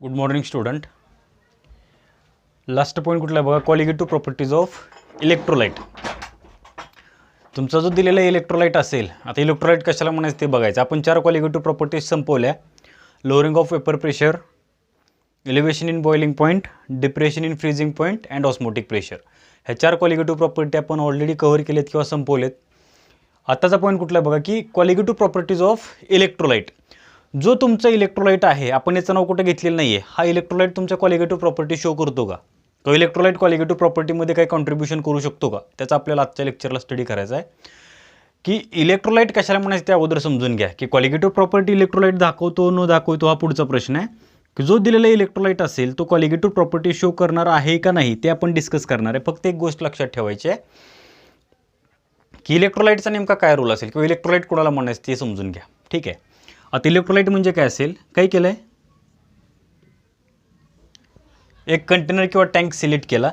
Good morning student. Last point कुठला आहे बघा, कॉलिगेटिव्ह प्रॉपर्टीज ऑफ इलेक्ट्रोलाइट. तुमचा जो दिलेला इलेक्ट्रोलाइट असेल, आता इलेक्ट्रोलाइट कशाला म्हणायचं ते बघायचं. आपण 4 कॉलिगेटिव्ह प्रॉपर्टीज संपवल्या. Lowering of vapour pressure, elevation in boiling point, depression in freezing point and osmotic pressure. ह्या 4 कॉलिगेटिव्ह प्रॉपर्टी आपण ऑलरेडी कव्हर केलेत किंवा संपवलेत. आताचा पॉईंट कुठला आहे बघा की कॉलिगेटिव्ह प्रॉपर्टीज ऑफ इलेक्ट्रोलाइट. जो तुमचा इलेक्ट्रोलाइट आहे, आपण याचं नाव कुठे घेतलेलं नाही आहे, हा इलेक्ट्रोलाइट तुमच्या कॉलिगेटिव्ह प्रॉपर्टी शो करतो का? तो इलेक्ट्रोलाइट कॉलिगेटिव्ह प्रॉपर्टीमध्ये काही कॉन्ट्रीब्युशन करू शकतो का? त्याचा आपल्याला आजच्या लेक्चरला स्टडी करायचा आहे. की इलेक्ट्रोलाइट कशाला म्हणायचं ते अगोदर समजून घ्या. की कॉलिगेटिव्ह प्रॉपर्टी इलेक्ट्रोलाइट दाखवतो न दाखवतो हा पुढचा प्रश्न आहे. की जो दिलेला इलेक्ट्रोलाइट असेल तो कॉलिगेटिव्ह प्रॉपर्टी शो करणार आहे का नाही ते आपण डिस्कस करणार आहे. फक्त एक गोष्ट लक्षात ठेवायची आहे की इलेक्ट्रोलाइटचा नेमका काय रोल असेल किंवा इलेक्ट्रोलाइट कोणाला म्हणायचं ते समजून घ्या. ठीक आहे. आता इलेक्ट्रोलाइट म्हणजे काय असेल, काय केलंय, एक कंटेनर किंवा टँक सिलेक्ट केला.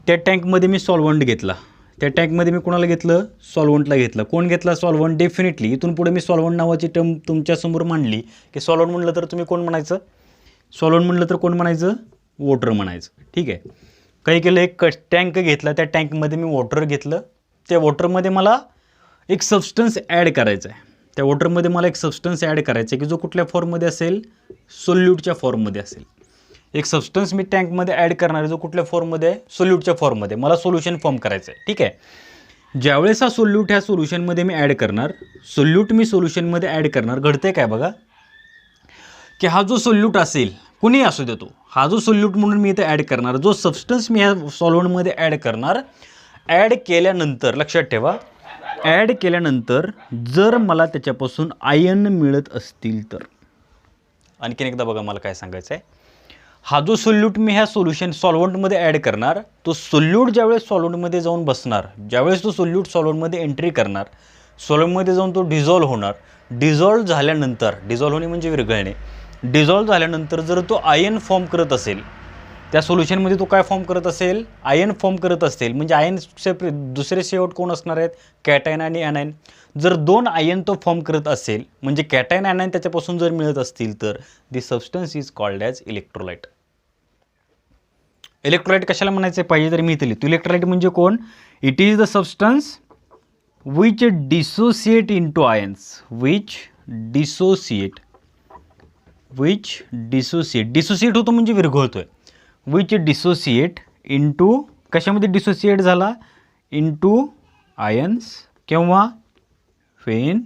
त्या टँकमध्ये मी सॉल्व्हंट घेतला. त्या टँकमध्ये मी कोणाला घेतलं, सॉल्व्हंटला घेतलं. कोण घेतला, सॉल्व्हंट. डेफिनेटली इथून पुढे मी सॉल्व्हंट नावाची टर्म तुमच्यासमोर मांडली की सॉल्व्हंट म्हणलं तर तुम्ही कोण म्हणायचं, सॉल्व्हंट म्हणलं तर कोण म्हणायचं, वॉटर म्हणायचं. ठीक आहे. काही केलं, एक टँक घेतला. त्या टँकमध्ये मी वॉटर घेतलं. त्या वॉटरमध्ये मला एक सबस्टन्स ॲड करायचा आहे. त्या वॉटरमध्ये मला एक सबस्टन्स ॲड करायचा आहे की जो कुठल्या फॉर्ममध्ये असेल, सोल्यूटच्या फॉर्ममध्ये असेल. एक सबस्टन्स मी टँकमध्ये ॲड करणार आहे जो कुठल्या फॉर्ममध्ये आहे, सोल्यूटच्या फॉर्ममध्ये. मला सोल्युशन फॉर्म करायचं आहे. ठीक आहे. ज्यावेळेस हा सोल्यूट ह्या सोल्युशनमध्ये मी ॲड करणार, सोल्यूट मी सोल्युशनमध्ये ॲड करणार, घडते काय बघा की हा जो सोल्यूट असेल, कुणीही असू देतो, हा जो सोल्यूट म्हणून मी इथे ॲड करणार, जो सबस्टन्स मी ह्या सॉल्व्हंटमध्ये ॲड करणार, ॲड केल्यानंतर लक्षात ठेवा, ॲड केल्यानंतर जर मला त्याच्यापासून आयन मिळत असतील तर, आणखीन एकदा बघा मला काय सांगायचं आहे. हा जो सोल्यूट मी ह्या सॉल्व्हंटमध्ये ॲड करणार, तो सोल्यूट ज्यावेळेस सॉल्व्हंटमध्ये जाऊन बसणार, ज्यावेळेस तो सोल्यूट सॉल्व्हंटमध्ये एंट्री करणार, सॉल्व्हंटमध्ये जाऊन तो डिझॉल्व्ह होणार. डिझॉल्व्ह झाल्यानंतर, डिझॉल्व्ह होणे म्हणजे विरघळणे, डिझॉल्व्ह झाल्यानंतर जर तो आयन फॉर्म करत असेल, त्या सोल्युशनमध्ये तो काय फॉर्म करत असेल, आयन फॉर्म करत असेल. म्हणजे आयन सेपरेट, दुसरे शेवट कोण असणार आहेत, कॅटायन आणि ॲनायन. जर 2 आयन तो फॉर्म करत असेल, म्हणजे कॅटायन ॲनायन त्याच्यापासून जर मिळत असतील तर the substance is called as electrolyte. Electrolyte कशाला म्हणायचं पाहिजे तर मी इथे लिहितो. इलेक्ट्रोलाइट म्हणजे कोण, it is the substance which dissociate into ions, which dissociate dissociate होतो म्हणजे विरघळतोय. विच डिसोसिएट इंटू, कशामध्ये डिसोसिएट झाला, इंटू आयन्स किंवा फेन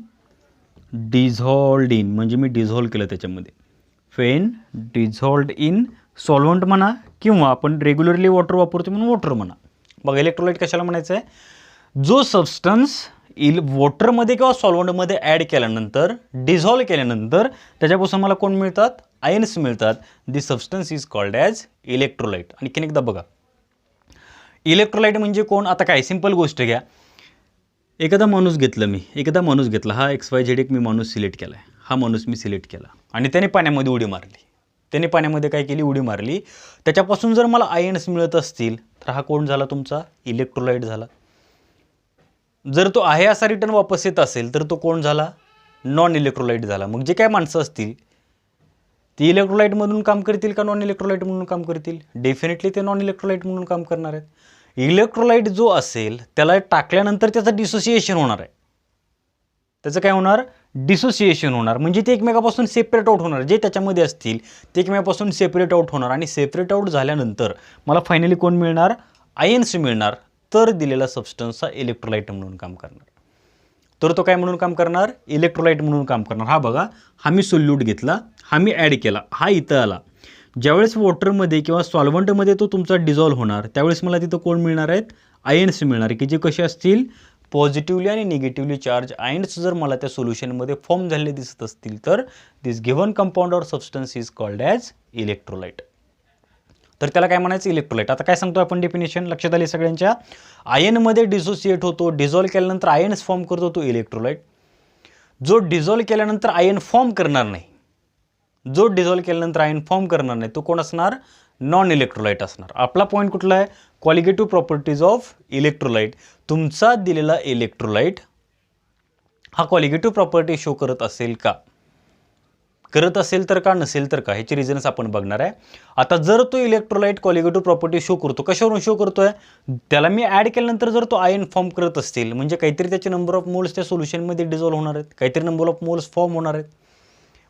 डिझॉल्ड इन, म्हणजे मी डिझॉल्व केलं त्याच्यामध्ये, फेन डिझॉल्ड इन सॉल्व्हंट म्हणा किंवा आपण रेग्युलरली वॉटर वापरतो म्हणून वॉटर म्हणा. बघा इलेक्ट्रोलाइट कशाला म्हणायचं आहे, जो सबस्टन्स वॉटरमध्ये किंवा सॉल्व्हंटमध्ये ॲड केल्यानंतर, डिझॉल्व केल्यानंतर त्याच्यापासून मला कोण मिळतात, आयन्स मिळतात. The substance is called as electrolyte. आणखीन एकदा बघा, इलेक्ट्रोलाइट म्हणजे कोण. आता काय सिंपल गोष्ट घ्या, एखादा माणूस घेतला मी, एखादा माणूस घेतला, हा XYZ एक मी माणूस सिलेक्ट केला आहे. हा माणूस मी सिलेक्ट केला आणि त्याने पाण्यामध्ये उडी मारली. त्याने पाण्यामध्ये काय केली, उडी मारली. त्याच्यापासून जर मला आयन्स मिळत असतील तर हा कोण झाला, तुमचा इलेक्ट्रोलाइट झाला. जर तो आहे असा रिटर्न वापस येत असेल तर तो कोण झाला, नॉन इलेक्ट्रोलाइट झाला. मग जे काय माणसं असतील ती इलेक्ट्रोलाइटमधून काम करतील का नॉन इलेक्ट्रोलाइट म्हणून काम करतील, डेफिनेटली ते नॉन इलेक्ट्रोलाइट म्हणून काम करणार आहेत. इलेक्ट्रोलाइट जो असेल त्याला टाकल्यानंतर त्याचं डिसोसिएशन होणार आहे. त्याचं काय होणार, डिसोसिएशन होणार, म्हणजे ते एकमेकापासून सेपरेट आउट होणार. जे त्याच्यामध्ये असतील ते एकमेकापासून सेपरेट आउट होणार आणि सेपरेट आउट झाल्यानंतर मला फायनली कोण मिळणार, आयन्स मिळणार. तर दिलेला सबस्टन्स हा इलेक्ट्रोलाइट म्हणून काम करणार. तर तो काय म्हणून काम करणार, इलेक्ट्रोलाइट म्हणून काम करणार. हा बघा, हा मी सोल्यूट घेतला, हा मी ॲड केला, हा इथं आला. ज्यावेळेस वॉटरमध्ये किंवा सॉल्व्हंटमध्ये तो तुमचा डिझॉल्व्ह होणार त्यावेळेस मला तिथं कोण मिळणार आहेत, आयन्स मिळणार की जे कसे असतील, पॉझिटिव्हली आणि निगेटिव्हली चार्ज आयन्स जर मला त्या सोल्युशनमध्ये फॉर्म झालेले दिसत असतील तर this given compound or substance is called as electrolyte. तर त्याला काय म्हणायचं, इलेक्ट्रोलाइट. आता काय सांगतो आपण डेफिनेशन, लक्षात आले सगळ्यांच्या. आयनमध्ये डिसोसिएट होतो, डिझॉल्व्ह केल्यानंतर आयन्स फॉर्म करतो तो इलेक्ट्रोलाइट. जो डिझॉल्व्ह केल्यानंतर आयन फॉर्म करणार नाही, जो डिझॉल्व्ह केल्यानंतर आयन फॉर्म करणार नाही तो कोण असणार, नॉन इलेक्ट्रोलाइट असणार. आपला पॉईंट कुठला आहे, कॉलिगेटिव्ह प्रॉपर्टीज ऑफ इलेक्ट्रोलाइट. तुमचा दिलेला इलेक्ट्रोलाइट हा कॉलिगेटिव्ह प्रॉपर्टी शो करत असेल का, करत असेल तर का, नसेल तर का, ह्याचे रिझन्स आपण बघणार आहे. आता जर तो इलेक्ट्रोलाइट कॉलिगेटिव्ह प्रॉपर्टी शो करतो, कशावरून शो करतोय, त्याला मी ॲड केल्यानंतर जर तो आयन फॉर्म करत असतील, म्हणजे काहीतरी त्याचे नंबर ऑफ मोल्स त्या सोल्युशनमध्ये डिझॉल्व्ह होणार आहेत, काहीतरी नंबर ऑफ मोल्स फॉर्म होणार आहेत,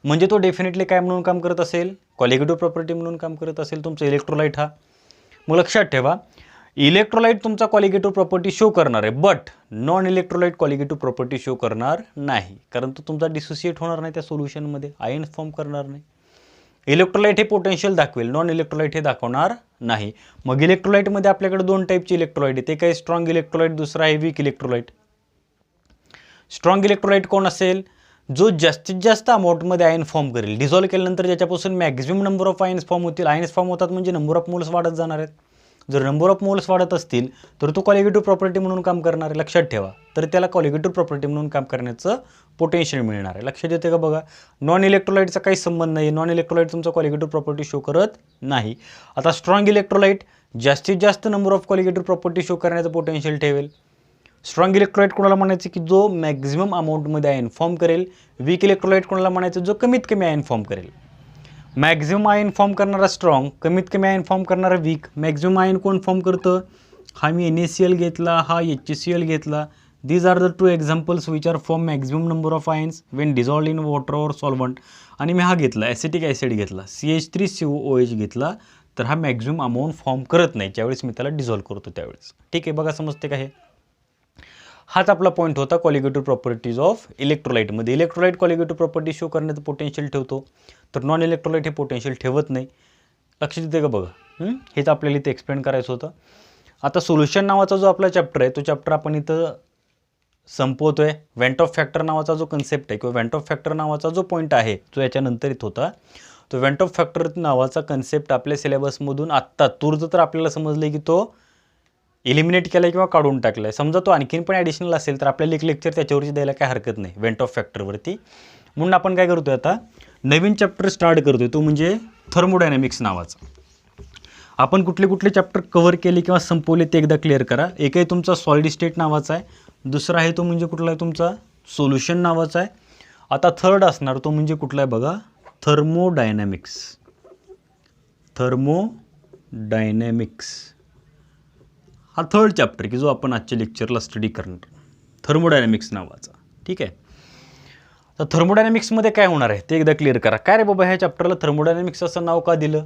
म्हणजे तो डेफिनेटली काय म्हणून काम करत असेल, कॉलिगेटिव्ह प्रॉपर्टी म्हणून काम करत असेल तुमचा इलेक्ट्रोलाइट हा. मग लक्षात ठेवा, इलेक्ट्रोलाइट तुमचा कॉलिगेटिव्ह प्रॉपर्टी शो करणार आहे, but non electrolyte colligative property show करणार नाही, कारण तो तुमचा डिसोसिएट होणार नाही त्या सोल्युशनमध्ये, आयन फॉर्म करणार नाही. इलेक्ट्रोलाइट हे पोटेन्शियल दाखवेल, नॉन इलेक्ट्रोलाइट हे दाखवणार नाही. मग इलेक्ट्रोलाइटमध्ये आपल्याकडे दोन टाईपचे इलेक्ट्रोलाइट आहे, ते काही स्ट्रॉंग इलेक्ट्रोलाइट, दुसरा आहे वीक इलेक्ट्रोलाइट. स्ट्रॉंग इलेक्ट्रोलाइट कोण असेल, जो जास्तीत जास्त अमाऊंटमध्ये आयन फॉर्म करेल, डिझॉल्व केल्यानंतर ज्याच्यापासून maximum number of ions form होतील. आयन्स फॉर्म होतात म्हणजे नंबर ऑफ मोल्स वाढत जाणार आहेत. जर नंबर ऑफ मोल्स वाढत असतील तर तो कॉलिगेटिव्ह प्रॉपर्टी म्हणून काम करणार आहे, लक्षात ठेवा. तर त्याला कॉलिगेटिव्ह प्रॉपर्टी म्हणून काम करण्याचं पोटेन्शियल मिळणार आहे. लक्षात येते का बघा, नॉन इलेक्ट्रोलाइटचा काही संबंध नाही, नॉन इलेक्ट्रोलाइट तुमचा कॉलिगेटिव्ह प्रॉपर्टी शो करत नाही. आता स्ट्रॉंग इलेक्ट्रोलाइट जास्तीत जास्त number of colligative property show करण्याचं पोटेन्शियल ठेवेल. स्ट्रॉंग इलेक्ट्रोलाइट कोणाला म्हणायचं की जो मॅक्झिमम अमाऊंटमध्ये आयन फॉर्म करेल. वीक इलेक्ट्रोलाइट कोणाला म्हणायचं, जो कमीत कमी आयन फॉर्म करेल. मॅक्झिमम आयन फॉर्म करणारा स्ट्रॉंग, कमीत कमी आयन फॉर्म करणारा वीक. मॅक्झिमम आयन कोण फॉर्म करतं, हा मी NaCl घेतला, हा HCl घेतला. These R the 2 examples which are form maximum number of ions when dissolved in water or solvent. आणि मी हा घेतला, ॲसिटिक ॲसिड घेतला, CH3COOH घेतला, तर हा मॅक्झिमम अमाऊंट फॉर्म करत नाही ज्यावेळेस मी त्याला डिझॉल्व करतो त्यावेळेस. ठीक आहे, बघा समजते का हे. हाच आपला पॉईंट होता कॉलिगेटिव्ह प्रॉपर्टीज ऑफ इलेक्ट्रोलाइटमध्ये. इलेक्ट्रोलाइट कॉलिगेटिव्ह प्रॉपर्टी शो करण्याचं पोटेन्शियल ठेवतो, तर नॉन इलेक्ट्रोलाइट हे पोटेन्शियल ठेवत नाही. लक्षात येते का बघा, हेच आपल्याला इथे एक्सप्लेन करायचं होतं. आता सोल्युशन नावाचा जो आपला चॅप्टर आहे, तो चॅप्टर आपण इथं संपवतोय. वेंट ऑफ फॅक्टर नावाचा जो कन्सेप्ट आहे किंवा वेंट ऑफ फॅक्टर नावाचा जो पॉईंट आहे जो याच्यानंतर येत होता, तो वेंट ऑफ फॅक्टर नावाचा कन्सेप्ट आपल्या सिलेबसमधून आत्ता तुर्त तर आपल्याला समजलं की तो एलिमिनेट केला आहे किंवा काढून टाकला आहे. समजा तो आणखीन पण ॲडिशनल असेल तर आपल्याला एक लेक्चर त्याच्यावरची द्यायला काय हरकत नाही वेंट ऑफ फॅक्टरवरती. म्हणून आपण काय करतोय, आता नवीन चॅप्टर स्टार्ट करतोय, तो म्हणजे थर्मोडायनॅमिक्स नावाचा. आपण कुठले कुठले चॅप्टर कव्हर केले किंवा संपवले ते एकदा क्लिअर करा. एक आहे तुमचा सॉलिड स्टेट नावाचा आहे, दुसरा आहे तो म्हणजे कुठला आहे तुमचा सोल्युशन नावाचा आहे. आता थर्ड असणार तो म्हणजे कुठला आहे बघा, थर्मोडायनॅमिक्स. थर्मोडायनॅमिक्स हा थर्ड चॅप्टर की जो आपण आजच्या लेक्चरला स्टडी करणार, थर्मोडायनॅमिक्स नावाचा. ठीक आहे, तर थर्मोडायनॅमिक्समध्ये काय होणार आहे ते एकदा क्लिअर करा. काय रे बाबा, ह्या चॅप्टरला थर्मोडायनॅमिक्स असं नाव का दिलं,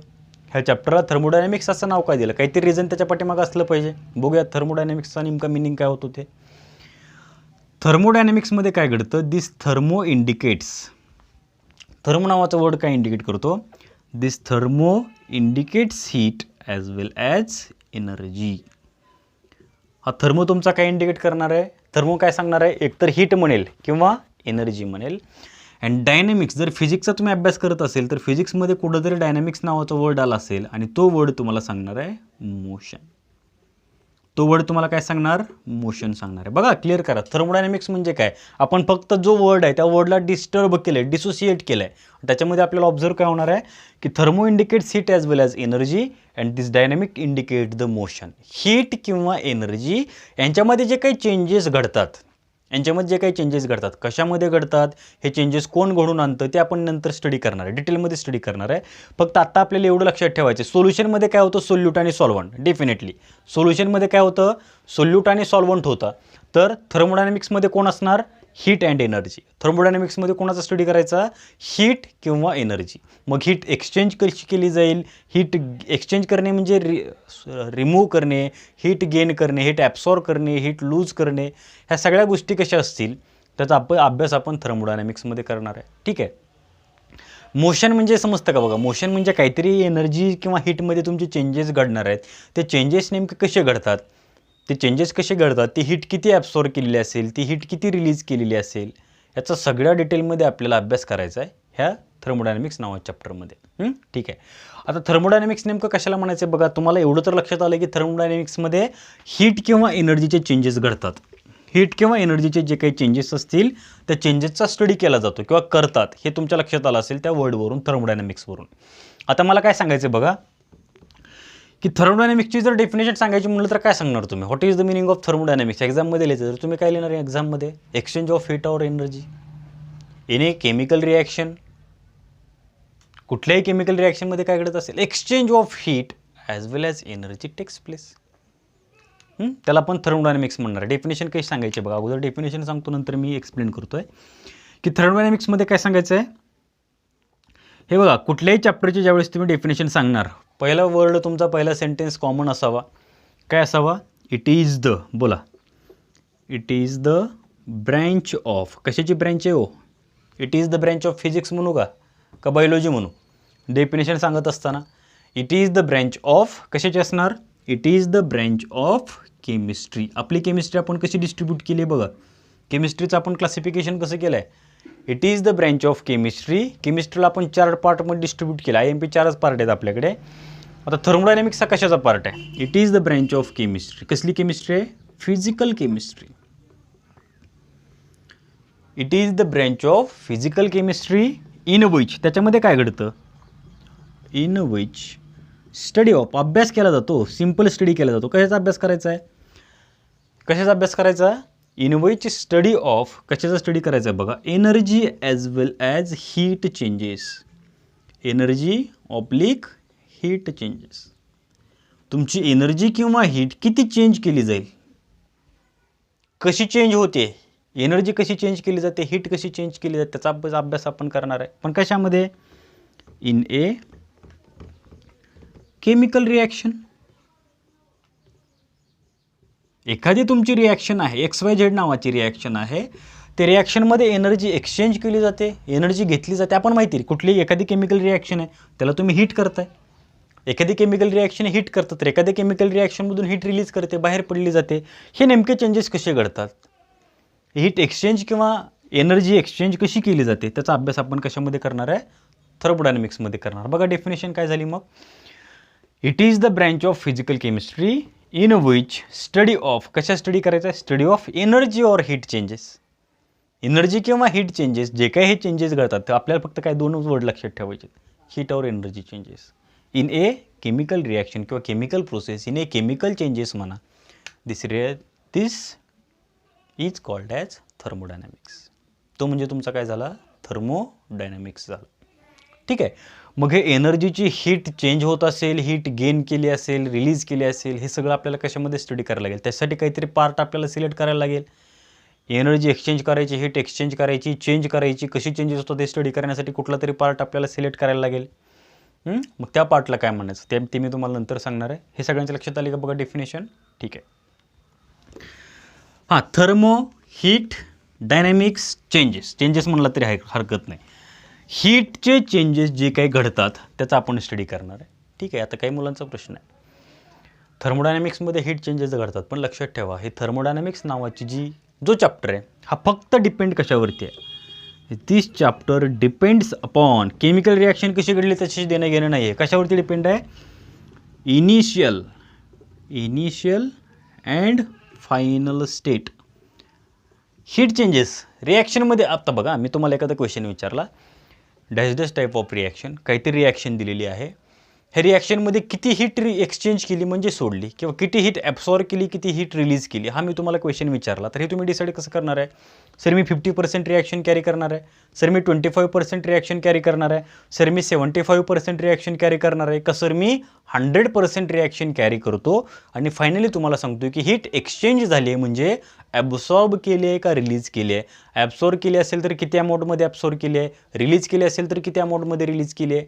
ह्या चॅप्टरला थर्मोडायनॅमिक्स असं नाव का दिलं, काहीतरी रिझन त्याच्या पाठीमागं असलं पाहिजे. बघूया थर्मोडायनॅमिक्सचा नेमका मिनिंग काय होतो ते. थर्मोडायनॅमिक्समध्ये काय घडतं, दिस थर्मो इंडिकेट्स, थर्मो नावाचा वर्ड काय इंडिकेट करतो, दिस thermo indicates heat as well as energy. हा थर्मो तुमचा काय इंडिकेट करणार आहे, थर्मो काय सांगणार आहे, एकतर हीट म्हणेल किंवा एनर्जी म्हणेल. अँड डायनॅमिक्स, जर फिजिक्सचा तुम्ही अभ्यास करत असेल तर फिजिक्समध्ये कुठंतरी डायनॅमिक्स नावाचा वर्ड आला असेल आणि तो वर्ड तुम्हाला सांगणार आहे मोशन. तो वर्ड तुम्हाला काय सांगणार, मोशन सांगणार आहे. बघा क्लिअर करा, थर्मोडायनॅमिक्स म्हणजे काय, आपण फक्त जो वर्ड आहे त्या वर्डला डिस्टर्ब केलं आहे, डिसोसिएट केलं आहे. त्याच्यामध्ये आपल्याला ऑब्झर्व काय होणार आहे की thermo indicates heat as well as energy and this dynamic indicate the motion. Heat किंवा एनर्जी यांच्यामध्ये जे काही चेंजेस घडतात, कशामध्ये घडतात, हे चेंजेस कोण घडून आणतं ते आपण नंतर स्टडी करणार आहे, डिटेलमध्ये स्टडी करणार आहे. फक्त आत्ता आपल्याला एवढं लक्षात ठेवायचं, सोल्युशनमध्ये काय होतं, सोल्यूट आणि सॉल्वंट. डेफिनेटली सोल्युशनमध्ये काय होतं, सोल्यूट आणि सॉल्वंट होता. तर थर्मोडायनॅमिक्समध्ये कोण असणार, हीट अँड एनर्जी. थर्मोडायनॅमिक्समध्ये कोणाचा स्टडी करायचा, हीट किंवा एनर्जी. मग हीट एक्सचेंज कशी केली जाईल, हीट एक्सचेंज करणे म्हणजे रिमूव्ह करणे, हीट गेन करणे, हीट ॲब्सॉर्ब करणे, हीट लूज करणे, ह्या सगळ्या गोष्टी कशा असतील त्याचा अभ्यास आपण थर्मोडायनॅमिक्समध्ये करणार आहे. ठीक आहे, मोशन म्हणजे समजतं का बघा, मोशन म्हणजे काहीतरी एनर्जी किंवा हीटमध्ये तुमचे चेंजेस घडणार आहेत. ते चेंजेस नेमके कसे घडतात, ती हीट किती ॲब्सॉर्ब केलेली असेल, ती हीट किती रिलीज केलेली असेल, याचा सगळ्या डिटेलमध्ये आपल्याला अभ्यास करायचा आहे ह्या थर्मोडायनॅमिक्स नावाच्या चॅप्टरमध्ये. ठीक आहे, आता थर्मोडायनॅमिक्स नेमकं कशाला म्हणायचं बघा, तुम्हाला एवढं तर लक्षात आलं की थर्मोडायनॅमिक्समध्ये हीट किंवा एनर्जीचे चेंजेस घडतात. हीट किंवा एनर्जीचे जे काही चेंजेस असतील त्या चेंजेसचा स्टडी केला जातो किंवा करतात, हे तुमच्या लक्षात आलं असेल त्या वर्डवरून, थर्मोडायनॅमिक्सवरून. आता मला काय सांगायचं बघा की थर्मोडायनॅमिक्सची जर डेफिनेशन सांगायची म्हणलं तर काय सांगणार तुम्ही, what is the meaning of thermodynamics. एक्झाममध्ये लिहायचं तर तुम्ही काय लिहिणार आहे एक्झाममध्ये, exchange of heat or energy in a chemical reaction कुठल्याही केमिकल रिॲक्शनमध्ये काय घडत असेल, exchange of heat as well as energy takes place. त्याला आपण थर्मोडायनॅमिक्स म्हणणार. डेफिनेशन काही सांगायचे बघा, अगोदर डेफिनेशन सांगतो, नंतर मी एक्सप्लेन करतोय की थर्मोडायनॅमिक्समध्ये काय सांगायचं आहे. हे बघा, कुठल्याही चॅप्टरचे ज्यावेळेस तुम्ही डेफिनेशन सांगणार, पहिला वर्ड तुमचा पहिला सेंटेन्स कॉमन असावा. काय असावा? इट इज द, बोला, it is the branch of, कशाची ब्रँच आहे हो? It is the branch of physics म्हणू का बायोलॉजी म्हणू? डेफिनेशन सांगत असताना it is the branch of, कशाची असणार? It is the branch of chemistry. आपली केमिस्ट्री आपण कशी डिस्ट्रीब्यूट केली आहे बघा, केमिस्ट्रीचं आपण क्लासिफिकेशन कसं केलं आहे? It is the branch of chemistry. केमिस्ट्रीला आपण 4 पार्टमध्ये डिस्ट्रीब्यूट केलं. IMP 4च पार्ट आहेत आपल्याकडे. आता थर्मोडायनॅमिक्सचा कशाचा पार्ट आहे? It is the branch of chemistry. कसली केमिस्ट्री आहे? Physical chemistry. It is the branch of physical chemistry in which, त्याच्यामध्ये काय घडतं? इन विच स्टडी ऑफ, अभ्यास केला जातो, सिम्पल स्टडी केला जातो. कशाचा अभ्यास करायचा आहे? कशाचा अभ्यास करायचा? इन विच स्टडी ऑफ, कशाचा स्टडी करायचा आहे बघा, energy as well as heat changes. Energy oblique heat changes. तुमची एनर्जी किंवा हीट किती चेंज केली जाईल, कशी चेंज होते, एनर्जी कशी चेंज केली जाते, हीट कशी चेंज केली जाते, त्याचा अभ्यास आपण करणार आहे. पण कशामध्ये? In a chemical reaction. एखादी तुमची रिॲक्शन आहे, XYZ नावाची रिॲक्शन आहे, ते रिॲक्शनमध्ये एनर्जी एक्सचेंज केली जाते, एनर्जी घेतली जाते. आपण माहिती आहे, कुठलीही एखादी केमिकल रिॲक्शन आहे त्याला तुम्ही हीट करताय, एखादी केमिकल रिॲक्शन हीट करतात, तर एखाद्या केमिकल रिॲक्शनमधून हीट रिलीज करते, बाहेर पडली जाते. हे नेमके चेंजेस कसे घडतात, हीट एक्सचेंज किंवा एनर्जी एक्सचेंज कशी केली जाते, त्याचा अभ्यास आपण कशामध्ये करणार आहे? थर्मोडायनॅमिक्समध्ये करणार. बघा डेफिनेशन काय झाली मग. It is the branch of physical chemistry in which study of, कशा स्टडी करायचा आहे? Study of energy or heat changes. Energy किंवा हीट चेंजेस, जे काही हे चेंजेस घडतात, तर आपल्याला फक्त काय 2 वर्ड लक्षात ठेवायचे, हीट और energy changes in a chemical reaction किंवा chemical process, in a chemical changes म्हणा. This is called as thermodynamics. तो म्हणजे तुमचा काय झाला? थर्मोडायनॅमिक्स झाला. ठीक आहे. मग हे एनर्जीची हीट चेंज होत असेल, हीट गेन केली असेल, रिलीज केली असेल, हे सगळं आपल्याला कशामध्ये स्टडी करायला लागेल? त्यासाठी काहीतरी पार्ट आपल्याला सिलेक्ट करायला लागेल. एनर्जी एक्सचेंज करायची, हीट एक्सचेंज करायची, चेंज करायची, कशी चेंजेस होतो ते स्टडी करण्यासाठी कुठला तरी पार्ट आपल्याला सिलेक्ट करायला लागेल. मग त्या पार्टला काय म्हणायचं ते मी तुम्हाला नंतर सांगणार आहे. हे सगळ्यांच्या लक्षात आले का बघा डेफिनेशन. ठीक आहे. हां, थर्मो हीट डायनॅमिक्स चेंजेस म्हणला तरी हरकत नाही. हीटचे चेंजेस जे काही घडतात त्याचा आपण स्टडी करणार आहे. ठीक आहे. आता काही मुलांचा प्रश्न आहे, थर्मोडायनॅमिक्समध्ये हीट चेंजेस घडतात, पण लक्षात ठेवा हे थर्मोडायनॅमिक्स नावाची जो चॅप्टर आहे हा फक्त डिपेंड कशावरती आहे? This chapter depends upon chemical reaction कशी घडली त्याची देणं घेणं नाही आहे. कशावरती डिपेंड आहे? Initial and final state heat changes रिॲक्शनमध्ये. आता बघा, मी तुम्हाला एखादा क्वेश्चन विचारला, डॅश टाईप ऑफ रिॲक्शन, काहीतरी रिॲक्शन दिलेली आहे, ह्या रिॲक्शनमध्ये किती हीट एक्सचेंज केली म्हणजे सोडली, किंवा किती हीट ॲब्सॉर्ब केली, किती हीट रिलीज केली, हा मी तुम्हाला क्वेश्चन विचारला, तर हे तुम्ही डिसाईड कसं करणार आहे? सर मी 50% रिॲक्शन कॅरी करणार आहे, सर मी 25% रिॲक्शन कॅरी करणार आहे, सर मी 75% रिॲक्शन कॅरी करणार आहे, का सर मी 100% रिॲक्शन कॅरी करतो आणि फायनली तुम्हाला सांगतो की हीट एक्सचेंज झाली आहे म्हणजे ॲब्सॉर्ब केली आहे का रिलीज केली आहे? ॲब्सॉर्ब केली असेल तर किती अमाऊंटमध्ये ॲब्सॉर्ब केली आहे, रिलीज केली असेल तर किती अमाऊंटमध्ये रिलीज केली आहे?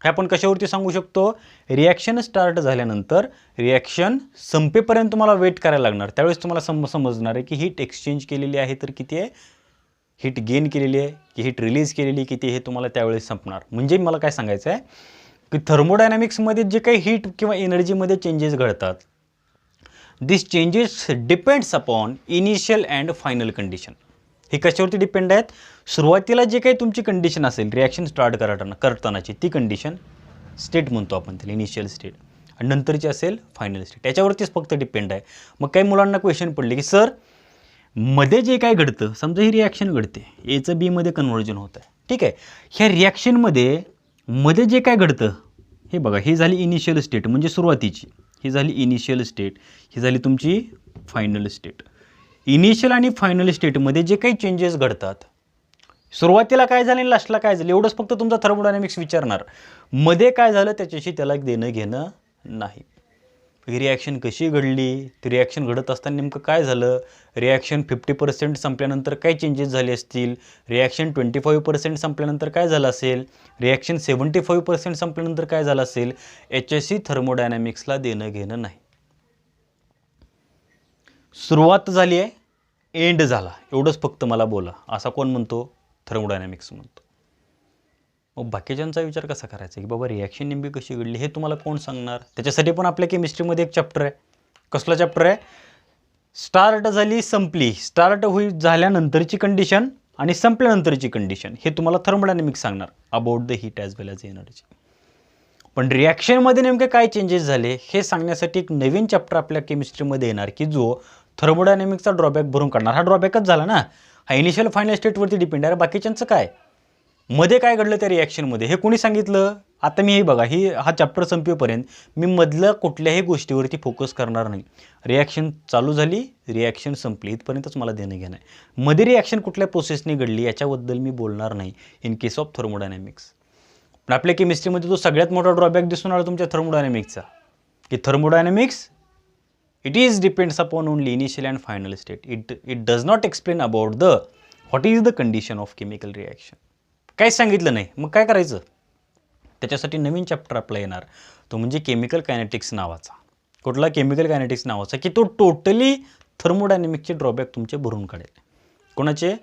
हे आपण कशावरती सांगू शकतो? रिॲक्शन स्टार्ट झाल्यानंतर रिॲक्शन संपेपर्यंत तुम्हाला वेट करायला लागणार, त्यावेळेस तुम्हाला समजणार आहे की हीट एक्सचेंज केलेली आहे तर किती आहे, हीट गेन केलेली आहे की हीट रिलीज केलेली किती, हे तुम्हाला त्यावेळेस संपणार. म्हणजे मला काय सांगायचं आहे की थर्मोडायनॅमिक्समध्ये जे काही हीट किंवा एनर्जीमध्ये चेंजेस घडतात, this changes depends upon initial and final condition. हे कशावरती डिपेंड आहेत? सुरुवातीला जे काही तुमची कंडिशन असेल रिॲक्शन स्टार्ट करतानाची ती कंडिशन स्टेट म्हणतो आपण त्याला, इनिशियल स्टेट, आणि नंतरची असेल फायनल स्टेट, त्याच्यावरतीच फक्त डिपेंड आहे. मग काही मुलांना क्वेश्चन पडले की सर मध्ये जे काय घडतं, समजा ही रिॲक्शन घडते, एचं बीमध्ये कन्व्हर्जन होतं आहे, ठीक आहे, ह्या रिॲक्शनमध्ये मध्ये जे काय घडतं हे बघा, ही झाली इनिशियल स्टेट म्हणजे सुरुवातीची, ही झाली इनिशियल स्टेट, ही झाली तुमची फायनल स्टेट. इनिशियल आणि फायनल स्टेटमध्ये जे काही चेंजेस घडतात, सुरुवातीला काय झालं आणि लास्टला काय झालं एवढंच फक्त तुमचा थर्मोडायनॅमिक्स विचारणार. मध्ये काय झालं त्याच्याशी त्याला देणं घेणं नाही. ही रिॲक्शन कशी घडली, ती रिॲक्शन घडत असताना नेमकं काय झालं, रिॲक्शन 50% संपल्यानंतर काय चेंजेस झाले असतील, रिॲक्शन 25% संपल्यानंतर काय झालं असेल, रिॲक्शन 75% संपल्यानंतर काय झालं असेल, याच्याशी थर्मोडायनॅमिक्सला देणं घेणं नाही. सुरुवात झाली आहे, एंड झाला, एवढंच फक्त मला बोला, असा कोण म्हणतो, थर्मोडायनॅमिक्स म्हणतो. मग बाकीच्यांचा विचार कसा करायचा की बाबा रिॲक्शन नेमकी कशी घडली हे तुम्हाला कोण सांगणार. त्याच्यासाठी पण आपल्या केमिस्ट्रीमध्ये एक चॅप्टर आहे. कसला चॅप्टर आहे, स्टार्ट झाली संपली, स्टार्ट झाल्यानंतरची कंडिशन आणि संपल्यानंतरची कंडिशन, हे तुम्हाला थर्मोडायनॅमिक्स सांगणार about the heat as well as energy. पण रिॲक्शनमध्ये नेमके काय चेंजेस झाले हे सांगण्यासाठी एक नवीन चॅप्टर आपल्या केमिस्ट्रीमध्ये येणार की जो थर्मोडायनॅमिक्सचा ड्रॉबॅक भरून काढणार. हा ड्रॉबॅकच झाला ना, हा इनिशियल फायनल स्टेटवरती डिपेंड आहे. बाकीच्यांचं काय, मध्ये काय घडलं त्या रिॲक्शनमध्ये हे कोणी सांगितलं. आता मी हे बघा, हा चॅप्टर संपेपर्यंत मी मधलं कुठल्याही गोष्टीवरती फोकस करणार नाही. रिॲक्शन चालू झाली, रिॲक्शन संपली, इथपर्यंतच मला देणं घेणं आहे. मध्ये रिॲक्शन कुठल्या प्रोसेसने घडली याच्याबद्दल मी बोलणार नाही इन केस ऑफ थर्मोडायनॅमिक्स. पण आपल्या केमिस्ट्रीमध्ये जो सगळ्यात मोठा ड्रॉबॅक दिसून आला तुमच्या थर्मोडायनॅमिक्सचा, की thermodynamics it is depends upon only initial and final state. It does not explain about the what is the condition of chemical reaction. काहीच सांगितलं नाही. मग काय करायचं, त्याच्यासाठी नवीन चॅप्टर आपला येणार, तो म्हणजे केमिकल कायनेटिक्स नावाचा. कुठला, केमिकल कायनेटिक्स नावाचा, की तो टोटली थर्मोडायनॅमिक्सचे ड्रॉबॅक तुमचे भरून काढेल. कोणाचे,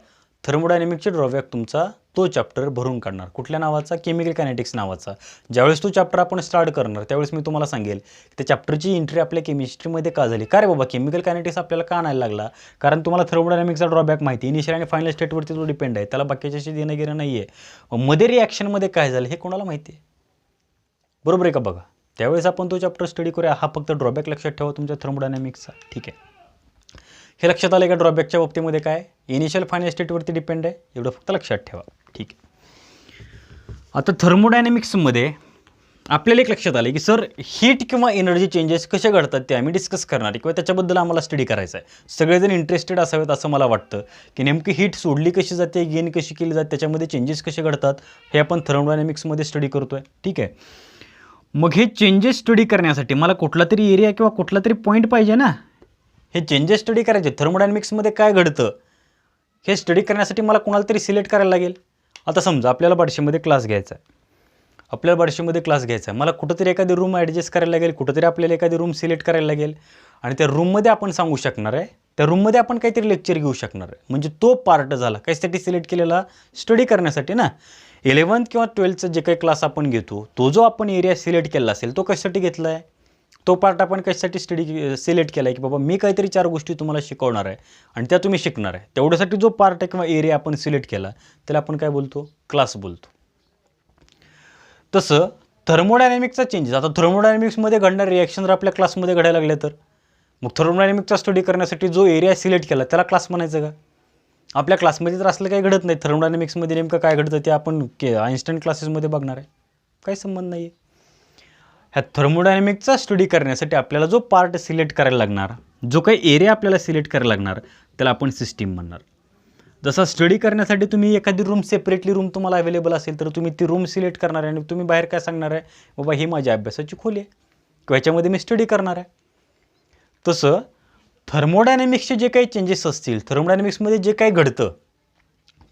थर्मोडायनॅमिक्सचे ड्रॉबॅक तुमचा तो चॅप्टर भरून काढणार. कुठल्या नावाचा, केमिकल कायनेटिक्स नावाचा. ज्यावेळेस तो चॅप्टर आपण स्टार्ट करणार त्यावेळेस मी तुम्हाला सांगेल त्या चॅप्टरची एंट्री आपल्या केमिस्ट्रीमध्ये का झाली. का रे बाबा केमिकल कायनेटिक्स आपल्याला का आणायला लागला, कारण तुम्हाला थर्मोडायनॅमिक्सचा ड्रॉबॅक माहिती, इनिशियल आणि फायनल स्टेटवरती तो डिपेंड आहे, त्याला बाकीच्याशी देणं घेणं नाही आहे. मध्ये रिॲक्शनमध्ये काय झालं हे कोणाला माहिती आहे, बरोबर आहे का. बघा त्यावेळेस आपण तो चॅप्टर स्टडी करूया. हा फक्त ड्रॉबॅक लक्षात ठेवा तुमच्या थर्मोडायनॅमिक्सचा, ठीक आहे. हे लक्षात आलं का, ड्रॉबॅकच्या बाबतीमध्ये काय इनिशियल फायनल स्टेटवरती डिपेंड आहे, एवढं फक्त लक्षात ठेवा, ठीक आहे. आता थर्मोडायनॅमिक्समध्ये आपल्याला एक लक्षात आलं की सर हीट किंवा एनर्जी चेंजेस कसे घडतात ते आम्ही डिस्कस करणार आहे किंवा त्याच्याबद्दल आम्हाला स्टडी करायचं आहे. सगळेजण इंटरेस्टेड असावेत असं मला वाटतं की नेमकी हीट सोडली कशी जाते, गेन कशी केली जाते, त्याच्यामध्ये चेंजेस कसे घडतात हे आपण थर्मोडायनॅमिक्समध्ये स्टडी करतो आहे, ठीक आहे. मग हे चेंजेस स्टडी करण्यासाठी मला कुठला तरी एरिया किंवा कुठला तरी पॉईंट पाहिजे ना. हे चेंजेस स्टडी करायचे, थर्मोडायनॅमिक्समध्ये काय घडतं हे स्टडी करण्यासाठी मला कोणाला तरी सिलेक्ट करायला लागेल. आता समजा आपल्याला बार्शीमध्ये क्लास घ्यायचा आहे, मला कुठंतरी एखादी रूम ॲडजस्ट करायला लागेल, कुठंतरी आपल्याला एखादी रूम सिलेक्ट करायला लागेल आणि त्या रूममध्ये आपण सांगू शकणार आहे, त्या रूममध्ये आपण काहीतरी लेक्चर घेऊ शकणार आहे. म्हणजे तो पार्ट झाला कशासाठी सिलेक्ट केलेला, स्टडी करण्यासाठी ना. 11th किंवा 12thचं जे काही क्लास आपण घेतो तो जो आपण एरिया सिलेक्ट केला असेल तो कशासाठी घेतला आहे, तो पार्ट आपण कशासाठी सिलेक्ट केला आहे की बाबा मी काहीतरी 4 गोष्टी तुम्हाला शिकवणार आहे आणि त्या तुम्ही शिकणार आहे. तेवढ्यासाठी जो पार्ट आहे किंवा एरिया आपण सिलेक्ट केला त्याला आपण काय बोलतो, क्लास बोलतो. तसं थर्मोडायनॅमिक्सचा चेंजेस, आता थर्मोडायनॅमिक्समध्ये घडणारे रिॲक्शन जर आपल्या क्लासमध्ये घडायला लागले तर मग थर्मोडायनॅमिक्सचा स्टडी करण्यासाठी जो एरिया सिलेक्ट केला त्याला क्लास म्हणायचं का. आपल्या क्लासमध्ये तर असलं काही घडत नाही. थर्मोडायनॅमिक्समध्ये नेमकं काय घडतं ते आपण आइन्स्टाईन क्लासेसमध्ये बघणार आहे, काही संबंध नाही आहे. ह्या थर्मोडायनॅमिक्सचा स्टडी करण्यासाठी आपल्याला जो पार्ट सिलेक्ट करायला लागणार, जो काही एरिया आपल्याला सिलेक्ट करायला लागणार त्याला आपण सिस्टीम म्हणणार. जसं स्टडी करण्यासाठी तुम्ही एखादी रूम सेपरेटली रूम तुम्हाला अवेलेबल असेल तर तुम्ही ती रूम सिलेक्ट करणार आहे आणि तुम्ही बाहेर काय सांगणार आहे, बाबा ही माझ्या अभ्यासाची खोली आहे किंवा ह्याच्यामध्ये मी स्टडी करणार आहे. तसं थर्मोडायनॅमिक्सचे जे काही चेंजेस असतील, थर्मोडायनॅमिक्समध्ये जे काही घडतं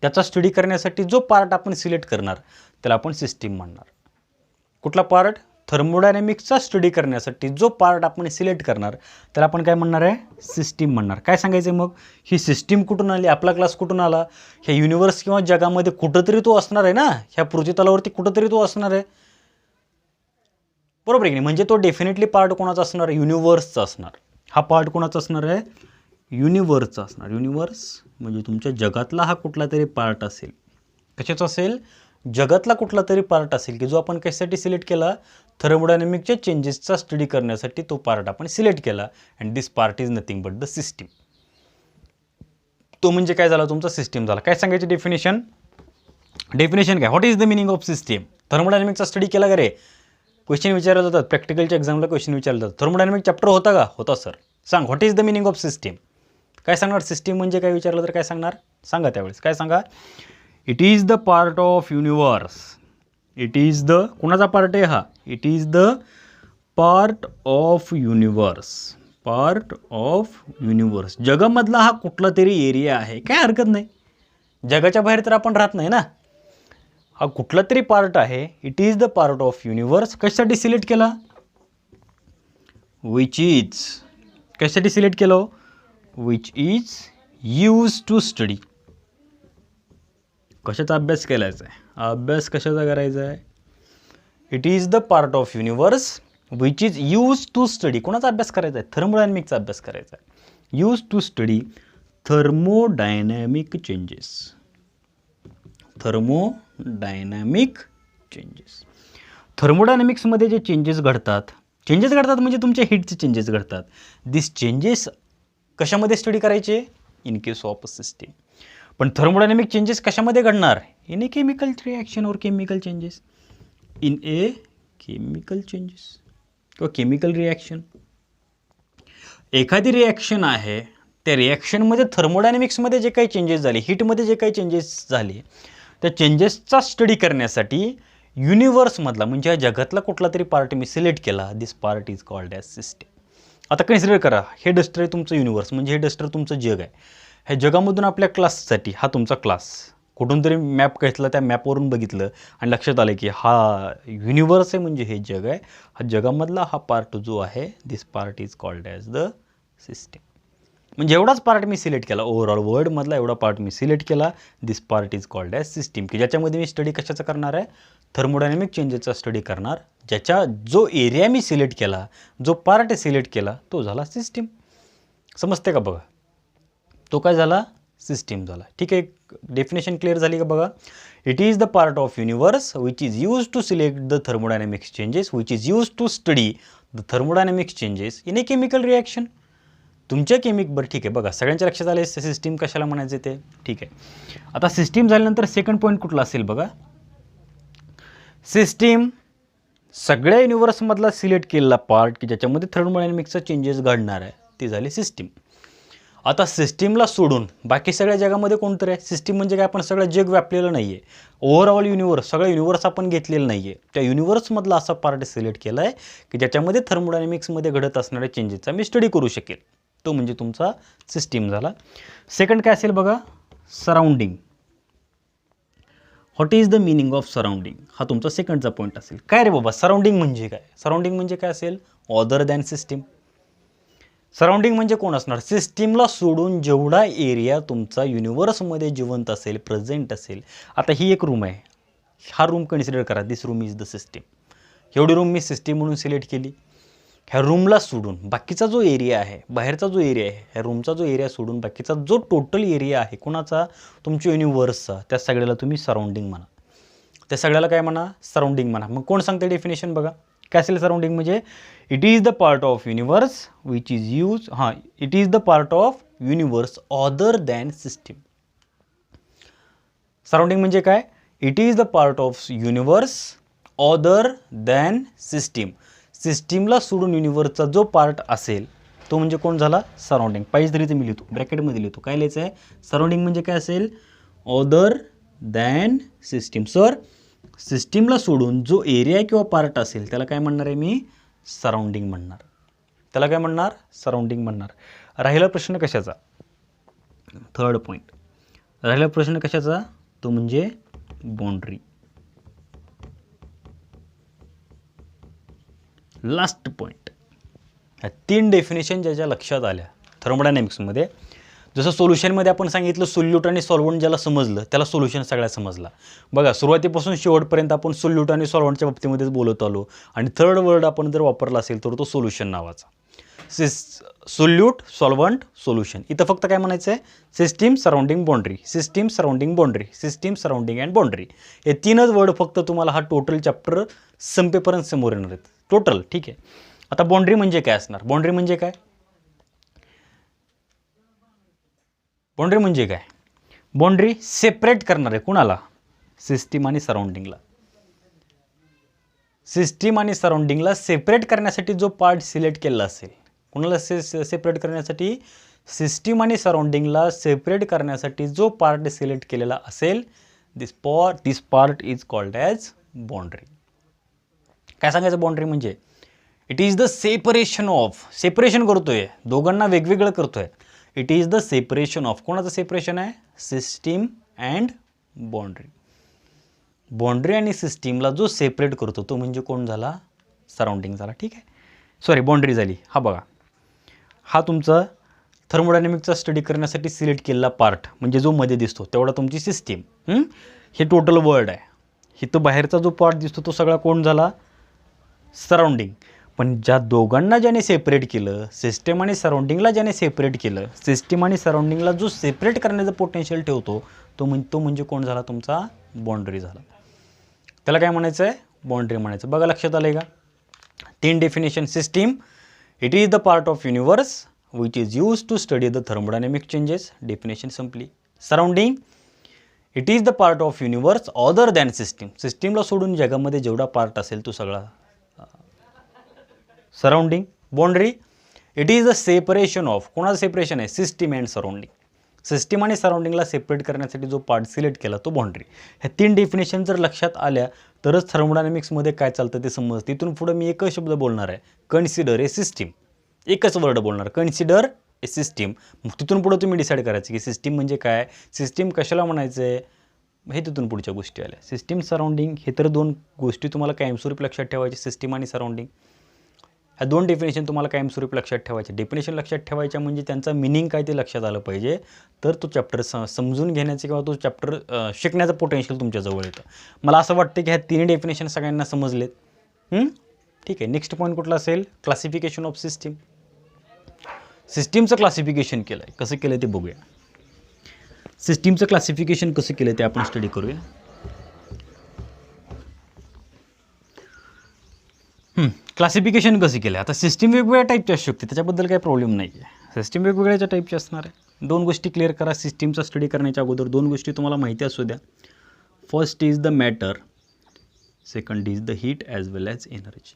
त्याचा स्टडी करण्यासाठी जो पार्ट आपण सिलेक्ट करणार त्याला आपण सिस्टीम म्हणणार. कुठला पार्ट, थर्मोडायनॅमिक्सचा स्टडी करण्यासाठी जो पार्ट आपण सिलेक्ट करणार त्याला आपण काय म्हणणार आहे, सिस्टीम म्हणणार. काय सांगायचं मग, ही सिस्टीम कुठून आली, आपला क्लास कुठून आला, ह्या युनिवर्स किंवा जगामध्ये कुठंतरी तो असणार आहे ना, ह्या पृथ्वीतलावरती कुठंतरी तो असणार आहे, बरोबर आहे की नाही. म्हणजे तो डेफिनेटली पार्ट कोणाचा असणार, युनिवर्सचा असणार. हा पार्ट कोणाचा असणार आहे, युनिवर्सचा असणार. युनिवर्स म्हणजे तुमच्या जगातला हा कुठला तरी पार्ट असेल. कशाचा असेल, जगातला कुठला तरी पार्ट असेल की जो आपण कशासाठी सिलेक्ट केला, थर्मोडायनॅमिकच्या चेंजेसचा स्टडी करण्यासाठी तो पार्ट आपण सिलेक्ट केला. And this part is nothing but the system. तो म्हणजे काय झाला, तुमचा सिस्टीम झाला. काय सांगायची डेफिनेशन, डेफिनेशन काय, what is the meaning of system. थर्मोडायनॅमिकचा स्टडी केला का रे, क्वेश्चन विचारले जातात, प्रॅक्टिकलच्या एक्झामला क्वेश्चन विचारले जातात. थर्मोडायनॅमिक चॅप्टर होता का, होता सर. सांग what is the meaning of system. काय सांगणार, सिस्टीम म्हणजे काय विचारलं तर काय सांगणार, सांगा त्यावेळेस काय सांगा, it is the part of universe. It is the कोणाचा पार्ट आहे हा? It is the part of universe. Part of universe. जगामधला हा कुठला तरी एरिया आहे, काय हरकत नाही. जगाच्या बाहेर तर आपण राहत नाही ना. हा कुठला तरी पार्ट आहे. It is the part of universe. कशासाठी सिलेक्ट केला? Which is. कशासाठी सिलेक्ट केलं? Which is use to study. कशाचा अभ्यास केलायचा आहे? अभ्यास कशाचा करायचा आहे? It is the part of universe which is use to study. कोणाचा अभ्यास करायचा आहे? थर्मोडायनॅमिकचा अभ्यास करायचा आहे. Use to study thermodynamic changes. Thermodynamic changes. थर्मोडायनॅमिक्समध्ये जे चेंजेस घडतात म्हणजे तुमच्या हीटचे चेंजेस घडतात. दिस चेंजेस कशामध्ये स्टडी करायचे? In case of system. पण थर्मोडायनॅमिक चेंजेस कशामध्ये घडणार? इन ए केमिकल रिॲक्शन और chemical changes. In a chemical changes किंवा केमिकल रिॲक्शन. एखादी रिॲक्शन आहे, त्या रिॲक्शनमध्ये थर्मोडायनॅमिक्समध्ये जे काही चेंजेस झाले, हीटमध्ये जे काही चेंजेस झाले, त्या चेंजेसचा स्टडी करण्यासाठी युनिवर्समधला म्हणजे या जगातला कुठला तरी पार्ट मी सिलेक्ट केला. This part is called as system. आता कन्सिडर करा, हे डस्टर आहे तुमचं युनिवर्स, म्हणजे हे डस्टर तुमचं जग आहे. ह्या जगामधून आपल्या क्लाससाठी हा तुमचा क्लास कुठून तरी मॅप घेतला, त्या मॅपवरून बघितलं आणि लक्षात आलं की हा युनिवर्स आहे, म्हणजे हे जग आहे. हा जगामधला हा पार्ट जो आहे, this part is called as the system. म्हणजे एवढाच पार्ट मी सिलेक्ट केला, ओव्हरऑल वर्ल्डमधला एवढा पार्ट मी सिलेक्ट केला. This part is called as system, की ज्याच्यामध्ये मी स्टडी कशाचा करणार आहे? थर्मोडायनॅमिक चेंजेसचा स्टडी करणार. ज्याच्या जो एरिया मी सिलेक्ट केला, जो पार्ट सिलेक्ट केला, तो झाला सिस्टीम. समजते का बघा? तो काय झाला? सिस्टीम झाला. ठीक आहे, डेफिनेशन क्लिअर झाली का बघा? It is the part of universe which is use to select the thermodynamics changes which is use to study the thermodynamics changes in a chemical reaction. तुमच्या बरं ठीक आहे बघा, सगळ्यांच्या लक्षात आले सिस्टीम कशाला म्हणायचे ते. ठीक आहे, आता सिस्टीम झाल्यानंतर सेकंड पॉईंट कुठला असेल बघा? सिस्टीम सगळ्या युनिवर्समधला सिलेक्ट केलेला पार्ट की ज्याच्यामध्ये थर्मोडायनॅमिक्सचा चेंजेस घडणार आहे, ती झाली सिस्टीम. आता सिस्टीमला सोडून बाकी सगळ्या जगामध्ये कोणतरी आहे? सिस्टीम म्हणजे काय? आपण सगळं जग व्यापलेलं नाही आहे. ओव्हरऑल युनिवर्स, सगळं युनिवर्स आपण घेतलेलं नाही आहे. त्या युनिवर्समधला असा पार्ट सिलेक्ट केला आहे की ज्याच्यामध्ये थर्मोडायनॅमिक्समध्ये घडत असणाऱ्या चेंजेसचा मी स्टडी करू शकेल. तो म्हणजे तुमचा सिस्टीम झाला. सेकंड काय असेल बघा? Surrounding. What is the meaning of surrounding? हा तुमचा सेकंडचा पॉईंट असेल. काय रे बाबा सराउंडिंग म्हणजे काय? सराउंडिंग म्हणजे काय असेल? Other than system. सराउंडिंग म्हणजे कोण असणार? सिस्टीमला सोडून जेवढा एरिया तुमचा युनिवर्समध्ये जिवंत असेल, प्रेझेंट असेल. आता ही एक रूम आहे, हा रूम कन्सिडर करा. दिस रूम इज द सिस्टीम. एवढी रूम मी सिस्टीम म्हणून सिलेक्ट केली. ह्या रूमला सोडून बाकीचा जो एरिया आहे, बाहेरचा जो एरिया आहे, ह्या रूमचा जो एरिया सोडून बाकीचा जो टोटल एरिया आहे कोणाचा? तुमच्या युनिवर्सचा. त्या सगळ्याला तुम्ही सराउंडिंग म्हणा. त्या सगळ्याला काय म्हणा? सराउंडिंग म्हणा. मग कोण सांगते डेफिनेशन बघा? काय असेल सराउंडिंग म्हणजे? It is the part of universe which is use it is the part of universe other than system. Surrounding म्हणजे काय? It is the part of universe other than system. सिस्टीमला सोडून युनिवर्सचा जो पार्ट असेल तो म्हणजे कोण झाला? सराउंडिंग. पाहिजे तरी ते मी लिहितो, ब्रॅकेटमध्ये लिहितो. काय लिहायचं आहे? सराउंडिंग म्हणजे काय असेल? Other than system. सर सिस्टीमला सोडून जो एरिया किंवा पार्ट असेल त्याला काय म्हणणार आहे मी? सराउंडिंग म्हणणार. त्याला काय म्हणणार? सराउंडिंग म्हणणार. राहिला प्रश्न कशाचा? Third point. राहिला प्रश्न कशाचा? तो म्हणजे बाउंड्री. Last point. ह्या 3 डेफिनेशन ज्याच्या लक्षात आल्या थर्मोडायनॅमिक्समध्ये, जसं सोल्युशनमध्ये आपण सांगितलं सोल्यूट आणि सॉल्व्हंट ज्याला समजलं त्याला सोल्युशन सगळ्या समजला. बघा सुरुवातीपासून शेवटपर्यंत आपण सोल्यूट आणि सॉल्व्हंटच्या बाबतीमध्येच बोलत आलो आणि थर्ड वर्ड आपण जर वापरला असेल तर तो सोल्युशन नावाचा. Solute, solvent, solution. इथं फक्त काय म्हणायचं आहे? System surrounding boundary, system surrounding boundary, system surrounding and boundary. हे 3च वर्ड फक्त तुम्हाला हा टोटल चॅप्टर संपेपर्यंत समोर येणार आहेत. टोटल. ठीक आहे, आता बाउंड्री म्हणजे काय असणार? बाउंड्री म्हणजे काय? बाउंड्री म्हणजे काय? बाउंड्री सेपरेट करणार आहे कुणाला? सिस्टीम आणि सराउंडिंगला. सिस्टीम आणि सराउंडिंगला सेपरेट करण्यासाठी जो पार्ट सिलेक्ट केला असेल, कुणाला सेपरेट करण्यासाठी? सिस्टीम आणि सराउंडिंगला सेपरेट करण्यासाठी जो पार्ट सिलेक्ट केलेला असेल this part is called as boundary. काय सांगायचं बाउंड्री म्हणजे it is the separation of, separation करतोय, दोघांना वेगवेगळं करतोय. It is the separation of, कोणाचं सेपरेशन आहे? System and boundary. बाउंड्री आणि सिस्टीमला जो सेपरेट करतो तो म्हणजे कोण झाला? सराउंडिंग झाला. ठीक आहे, सॉरी बाउंड्री झाली. हा बघा, हा तुमचा थर्मोडायनॅमिकचा स्टडी करण्यासाठी सिलेक्ट केलेला पार्ट म्हणजे जो मध्ये दिसतो तेवढा तुमची सिस्टीम. हे टोटल वर्ल्ड आहे. इथं बाहेरचा जो पार्ट दिसतो तो सगळा कोण झाला? सराउंडिंग. पण ज्या दोघांना ज्याने सेपरेट केलं, सिस्टीम आणि सराउंडिंगला ज्याने सेपरेट केलं, सिस्टीम आणि सराउंडिंगला जो सेपरेट करण्याचं पोटेन्शियल ठेवतो तो म्हणजे कोण झाला? तुमचा बाउंड्री झाला. त्याला काय म्हणायचं आहे? बाउंड्री म्हणायचं. बघा लक्षात आलं आहे का? 3 definition. System, it is the part of universe which is used to study the thermodynamic changes. Definition simply. Surrounding, it is the part of universe other than system. सिस्टीमला सोडून जगामध्ये जेवढा पार्ट असेल तो सगळा surrounding. Boundary, it is the separation of, कोणाचं separation आहे? System and surrounding. System आणि सराउंडिंगला सेपरेट करण्यासाठी जो पार्ट सिलेक्ट केला तो बाउंड्री. ह्या 3 डेफिनेशन जर लक्षात आल्या तरच थर्मोडायनॅमिक्समध्ये काय चालतं ते समजतं. इथून पुढे मी एकच शब्द बोलणार आहे, कन्सिडर ए सिस्टीम. एकच वर्ड बोलणार, कन्सिडर ए सिस्टीम. मग तिथून पुढे तुम्ही डिसाईड करायचं की सिस्टीम म्हणजे काय, सिस्टीम कशाला म्हणायचं आहे, हे तिथून पुढच्या गोष्टी आल्या. सिस्टीम, सराउंडिंग हे तर 2 गोष्टी तुम्हाला कायमस्वरूपी लक्षात ठेवायचे, सिस्टीम आणि सराउंडिंग. ह्या 2 डेफिनेशन तुम्हाला कायमस्वरूपी लक्षात ठेवायचे. डेफिनेशन लक्षात ठेवायच्या म्हणजे त्यांचा मिनिंग काय ते लक्षात आलं पाहिजे, तर तो चॅप्टर समजून घेण्याचे किंवा तो चॅप्टर शिकण्याचं पोटेन्शियल तुमच्याजवळ येतं. मला असं वाटतं की ह्या 3 डेफिनेशन सगळ्यांना समजलेत. ठीक आहे, नेक्स्ट पॉईंट कुठला असेल? Classification of system. सिस्टीमचं क्लासिफिकेशन केलं आहे, कसं केलं ते बघूया. सिस्टीमचं क्लासिफिकेशन कसं केलं ते आपण स्टडी करूया. क्लासिफिकेशन कसं केलं? आता सिस्टीम वेगवेगळ्या टाईपची असू शकते, त्याच्याबद्दल काही प्रॉब्लेम नाही आहे. सिस्टीम वेगवेगळ्या टाईपची असणार आहे. 2 गोष्टी क्लिअर करा सिस्टीमचा स्टडी करण्याच्या अगोदर. 2 गोष्टी तुम्हाला माहिती असू द्या. First is the matter, second is the heat as well as energy.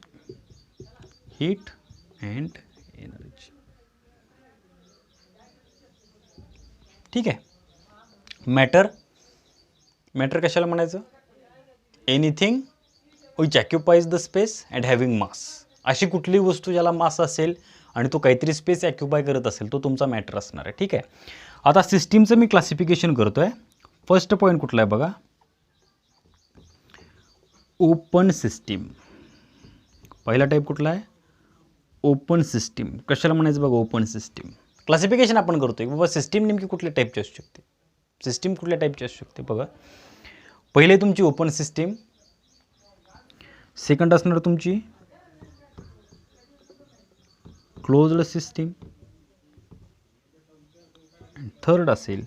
Heat and energy. ठीक आहे. मॅटर, मॅटर कशाला म्हणायचं? Anything which occupies the space and having mass. अशी कुठली वस्तू ज्याला मास असेल आणि तो काहीतरी स्पेस ऑक्युपाय करत असेल तो तुमचा मॅटर असणार आहे. ठीक आहे. आता सिस्टीमचं मी क्लासिफिकेशन करतो आहे. फर्स्ट पॉईंट कुठला आहे बघा, ओपन सिस्टीम. पहिला टाईप कुठला आहे? Open system. कशाला म्हणायचं बघा? Open system. क्लासिफिकेशन आपण करतोय बाबा सिस्टीम नेमकी कुठल्या टाईपची असू शकते, सिस्टीम कुठल्या टाईपची असू शकते. बघा, पहिले तुमची ओपन सिस्टीम, सेकंड असणार तुमची क्लोज्ड सिस्टीम, थर्ड असेल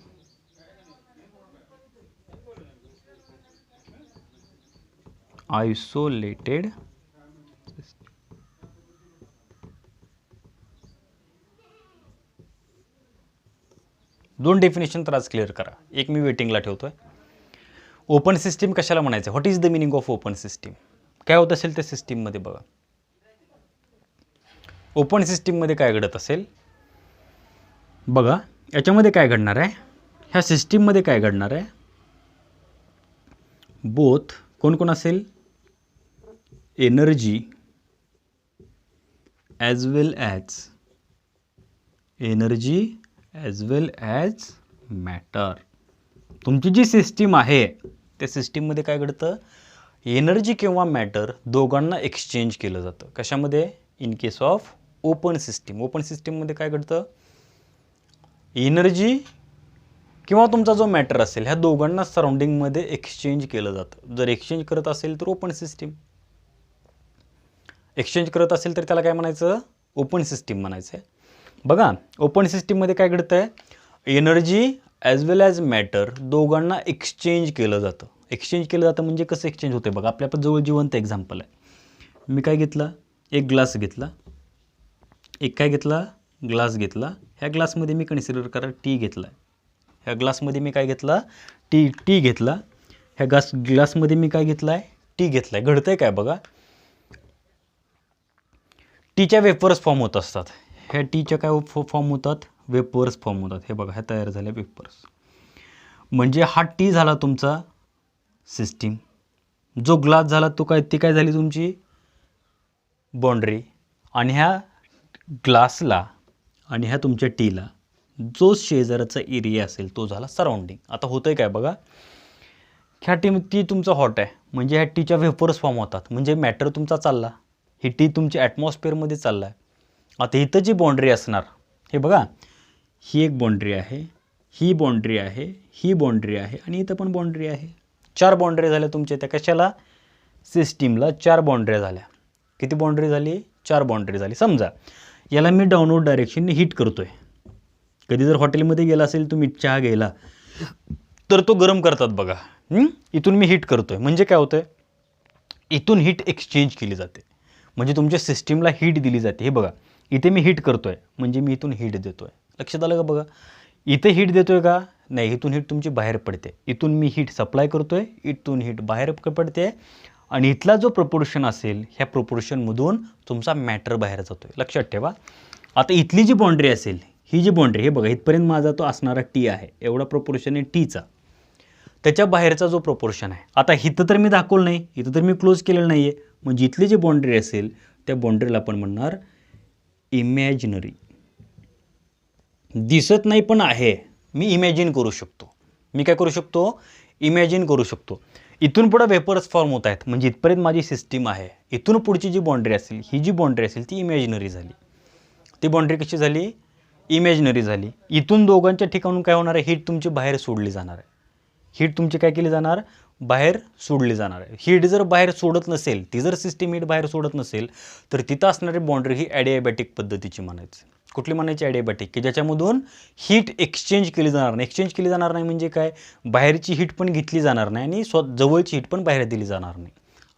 आयसोलेटेड सिस्टीम. दोन डेफिनेशन तर आज क्लिअर करा. एक मी वेटिंगला ठेवतोय. ओपन सिस्टीम कशाला म्हणायचं? What is the meaning of open system? काय होत असेल त्या सिस्टीममध्ये? बघा, ओपन सिस्टीममध्ये काय घडत असेल बघा. याच्यामध्ये काय घडणार आहे? ह्या सिस्टीममध्ये काय घडणार आहे? बोथ कोण कोण असेल? Energy as well as matter. तुमची जी सिस्टीम आहे त्या सिस्टीममध्ये काय घडतं? एनर्जी किंवा मॅटर दोघांना एक्सचेंज केलं जातं. कशामध्ये? In case of open system. Open सिस्टीममध्ये काय घडतं? एनर्जी किंवा तुमचा जो मॅटर असेल ह्या दोघांना सराउंडिंगमध्ये एक्सचेंज केलं जातं. जर एक्सचेंज करत असेल तर ओपन सिस्टीम, एक्सचेंज करत असेल तर त्याला काय म्हणायचं? ओपन सिस्टीम म्हणायचं आहे. बघा, ओपन सिस्टीममध्ये काय घडतं आहे? Energy as well as matter दोघांना एक्सचेंज केलं जातं. एक्सचेंज केलं जातं म्हणजे कसं एक्सचेंज होते बघा. आपल्या जवळ जिवंत एक्झाम्पल आहे. मी काय घेतलं? एक ग्लास घेतला. एक काय घेतला? ग्लास घेतला. ह्या ग्लासमध्ये मी कन्सिडर करा टी घेतला. ह्या ग्लासमध्ये मी काय घेतला? टी घेतला. ह्या ग्लासमध्ये मी काय घेतला आहे? टी घेतला आहे. घडतं आहे काय बघा? टीच्या वेपर्स फॉर्म होत असतात. ह्या टीच्या काय फॉर्म होतात? वेपर्स फॉर्म होतात. हे बघा, ह्या तयार झाल्या वेपर्स. म्हणजे हा टी झाला तुमचा सिस्टीम. जो ग्लास झाला तो ती काय झाली तुमची बाउंड्री. आणि ह्या ग्लासला आणि ह्या तुमच्या टीला जो शेजारचा एरिया असेल तो झाला सराउंडिंग. आता होतंय काय बघा, ह्या टी तुमचा हॉट आहे म्हणजे ह्या टीच्या वेपर्स फॉर्म होतात, म्हणजे मॅटर तुमचा चालला. ही टी तुमची ॲटमॉस्फिअरमध्ये चालला आहे. आता इथं जी बाउंड्री असणार, हे बघा, ही एक बाउंड्री आहे, ही बाउंड्री आहे, ही बाउंड्री आहे आणि इथं पण बाउंड्री आहे. 4 बाउंड्री झाल्या तुमच्या त्या कशाला, सिस्टीमला 4 बाउंड्री झाल्या. किती बाउंड्री झाली, 4 बाउंड्री झाली. समजा याला मी डाऊनवर्ड डायरेक्शनने हीट करतोय. कधी जर हॉटेलमध्ये गेला असेल तुम्ही चहा घ्यायला तर तो गरम करतात बघा. इथून मी हीट करतोय म्हणजे काय होतंय, इथून हीट एक्सचेंज केली जाते, म्हणजे तुमच्या सिस्टीमला हीट दिली जाते. हे बघा, इथे मी हीट करतोय म्हणजे मी इथून हीट देतोय. लक्षात आलं का बघा, इथे हीट देतोय का नाही, इथून हीट तुमची बाहेर पडते. इथून मी हीट सप्लाय करतोय, इथून हीट बाहेर पडते आणि इथला जो प्रपोर्शन असेल ह्या प्रपोर्शनमधून तुमचा मॅटर बाहेर जातोय. लक्षात ठेवा. आता इथली जी बाउंड्री असेल, ही जी बाउंड्री, हे बघा, इथपर्यंत माझा तो असणारा टी आहे, एवढा प्रपोर्शन आहे टीचा. त्याच्या बाहेरचा जो प्रपोर्शन आहे, आता इथं तर मी दाखवलं नाही, इथं तर मी क्लोज केलेलं नाही आहे, म्हणजे इथली जी बाउंड्री असेल त्या बाउंड्रीला आपण म्हणणार इमॅजिनरी. दिसत नाही पण आहे, मी इमॅजिन करू शकतो. मी काय करू शकतो, इमॅजिन करू शकतो. इथून पुढे वेपर्स फॉर्म होत आहेत म्हणजे इथपर्यंत माझी सिस्टीम आहे. इथून पुढची जी बाउंड्री असेल, ही जी बाउंड्री असेल ती इमॅजिनरी झाली. ती बाउंड्री कशी झाली, इमॅजिनरी झाली. इथून दोघांच्या ठिकाणून काय होणार आहे, हीट तुमची बाहेर सोडली जाणार आहे. हीट तुमची काय केली जाणार, बाहेर सोडली जाणार आहे. हीट जर बाहेर सोडत नसेल, ती जर सिस्टीम हीट बाहेर सोडत नसेल तर तिथं असणारी बाउंड्री ही ॲडिॲबॅटिक पद्धतीची म्हणायची. कुठली म्हणायची, ॲडिॲबॅटिक, की ज्याच्यामधून हीट एक्सचेंज केली जाणार नाही. एक्सचेंज केली जाणार नाही म्हणजे काय, बाहेरची हीट पण घेतली जाणार नाही आणि जवळची हीट पण बाहेर दिली जाणार नाही.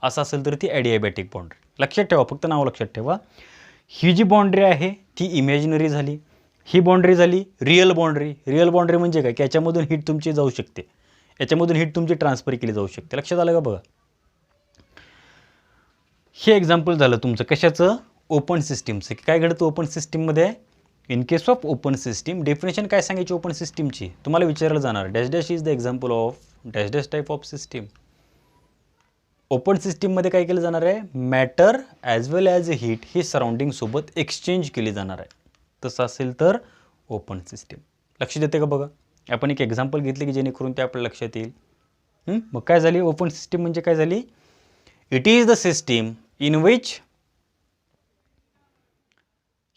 असं असेल तर ती ॲडिॲबॅटिक बाउंड्री. लक्षात ठेवा, फक्त नाव लक्षात ठेवा. ही जी बाउंड्री आहे ती इमॅजिनरी झाली. ही बाउंड्री झाली रिअल बाउंड्री. रिअल बाउंड्री म्हणजे काय, की याच्यामधून हीट तुमची जाऊ शकते, याच्यामधून हीट तुमची ट्रान्सफर केली जाऊ शकते. लक्षात आलं का बघा. हे एक्झाम्पल झालं तुमचं कशाचं, ओपन सिस्टीमचं. काय घडतं ओपन सिस्टीममध्ये, in case of open system definition काय सांगायची ओपन सिस्टीमची, तुम्हाला विचारलं जाणार dash dash is the example of dash dash type of system. Open सिस्टीममध्ये काय केलं जाणार आहे, matter as well as heat ही सराउंडिंग सोबत एक्सचेंज केली जाणार आहे. तसं असेल तर ओपन सिस्टीम. लक्षात येते का बघा. आपण एक एक्झाम्पल घेतले की जेणेकरून ते आपल्या लक्षात येईल. मग काय झाली ओपन सिस्टीम म्हणजे काय झाली, it is the system in which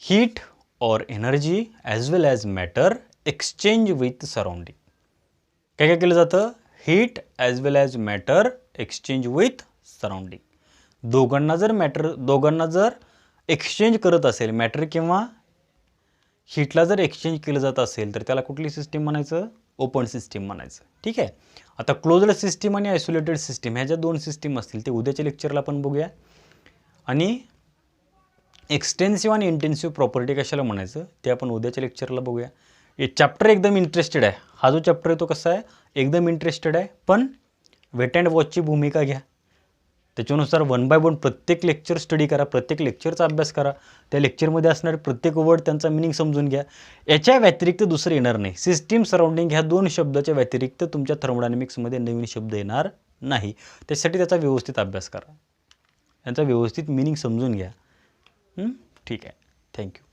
heat or energy as well as matter exchange with surrounding. काय काय केलं जातं, heat as well as matter exchange with surrounding. दोघांना जर एक्सचेंज करत असेल, मॅटर किंवा हीटला जर एक्सचेंज केलं जात असेल तर त्याला कुठली सिस्टीम म्हणायचं, ओपन सिस्टीम म्हणायचं. ठीक आहे. आता क्लोज्ड सिस्टीम आणि आयसोलेटेड सिस्टीम ह्या ज्या 2 सिस्टीम असतील ते उद्याच्या लेक्चरला आपण बघूया. आणि एक्सटेन्सिव्ह आणि इंटेन्सिव्ह प्रॉपर्टी कशाला म्हणायचं ते आपण उद्याच्या लेक्चरला बघूया. हे चॅप्टर एकदम इंटरेस्टेड आहे. हा जो चॅप्टर आहे तो कसा आहे, एकदम इंटरेस्टेड आहे. पण वेट अँड वॉचची भूमिका घ्या. त्याच्यानुसार 1 बाय 1 प्रत्येक लेक्चर स्टडी करा, प्रत्येक लेक्चरचा अभ्यास करा. त्या लेक्चरमध्ये असणारे प्रत्येक वर्ड त्यांचा मिनिंग समजून घ्या. याच्या व्यतिरिक्त दुसरं येणार नाही. सिस्टीम सराउंडिंग ह्या 2 शब्दाच्या व्यतिरिक्त तुमच्या थर्मोडायनॅमिक्समध्ये नवीन शब्द येणार नाही. त्यासाठी त्याचा व्यवस्थित अभ्यास करा, यांचा व्यवस्थित मिनिंग समजून घ्या. ठीक आहे. थँक्यू.